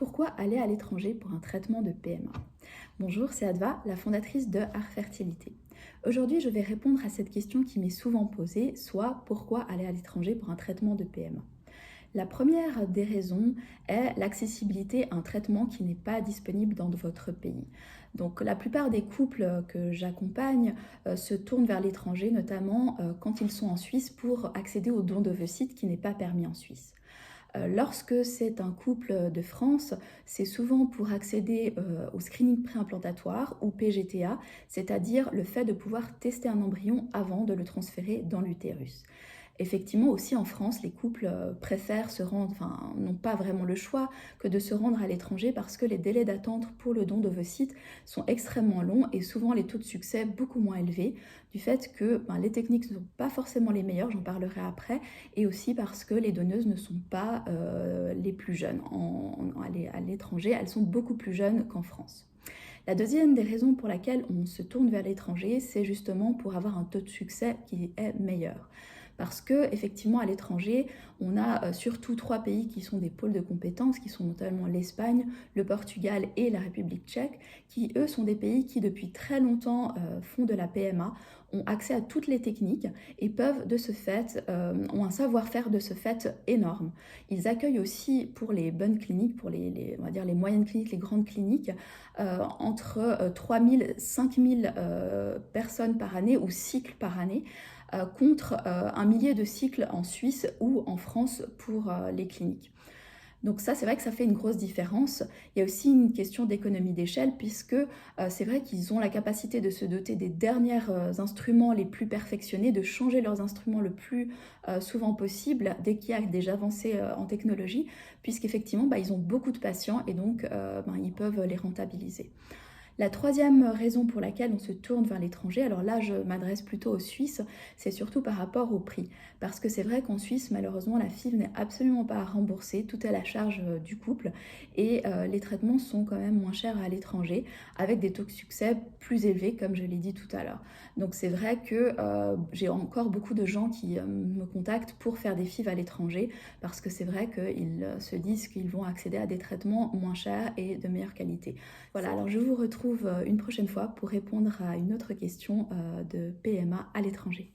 Pourquoi aller à l'étranger pour un traitement de PMA? Bonjour, c'est Adva, la fondatrice de Art Fertilité. Aujourd'hui, je vais répondre à cette question qui m'est souvent posée, soit pourquoi aller à l'étranger pour un traitement de PMA? La première des raisons est l'accessibilité à un traitement qui n'est pas disponible dans votre pays. Donc la plupart des couples que j'accompagne se tournent vers l'étranger, notamment quand ils sont en Suisse pour accéder au don d'ovocytes qui n'est pas permis en Suisse. Lorsque c'est un couple de France, c'est souvent pour accéder au screening préimplantatoire ou PGTA, c'est-à-dire le fait de pouvoir tester un embryon avant de le transférer dans l'utérus. Effectivement, aussi en France, les couples préfèrent se rendre, enfin, n'ont pas vraiment le choix que de se rendre à l'étranger parce que les délais d'attente pour le don d'ovocytes sont extrêmement longs et souvent les taux de succès beaucoup moins élevés du fait que les techniques ne sont pas forcément les meilleures, j'en parlerai après, et aussi parce que les donneuses ne sont pas les plus jeunes. À l'étranger, elles sont beaucoup plus jeunes qu'en France. La deuxième des raisons pour laquelle on se tourne vers l'étranger, c'est justement pour avoir un taux de succès qui est meilleur. Parce que effectivement à l'étranger, on a surtout trois pays qui sont des pôles de compétences, qui sont notamment l'Espagne, le Portugal et la République tchèque, qui eux sont des pays qui depuis très longtemps font de la PMA, ont accès à toutes les techniques et peuvent de ce fait, ont un savoir-faire de ce fait énorme. Ils accueillent aussi pour les bonnes cliniques, pour on va dire les moyennes cliniques, les grandes cliniques, entre 3000 5000 personnes par année ou cycles par année, contre un millier de cycles en Suisse ou en France pour les cliniques. Donc ça, c'est vrai que ça fait une grosse différence. Il y a aussi une question d'économie d'échelle puisque c'est vrai qu'ils ont la capacité de se doter des derniers instruments les plus perfectionnés, de changer leurs instruments le plus souvent possible dès qu'il y a des avancées en technologie, puisqu'effectivement, ils ont beaucoup de patients et donc ils peuvent les rentabiliser. La troisième raison pour laquelle on se tourne vers l'étranger, alors là je m'adresse plutôt aux Suisses, c'est surtout par rapport au prix. Parce que c'est vrai qu'en Suisse, malheureusement, la FIV n'est absolument pas remboursée, tout est à la charge du couple et les traitements sont quand même moins chers à l'étranger, avec des taux de succès plus élevés, comme je l'ai dit tout à l'heure. Donc c'est vrai que j'ai encore beaucoup de gens qui me contactent pour faire des FIV à l'étranger, parce que c'est vrai qu'ils se disent qu'ils vont accéder à des traitements moins chers et de meilleure qualité. Voilà, alors je vous retrouve une prochaine fois pour répondre à une autre question de PMA à l'étranger.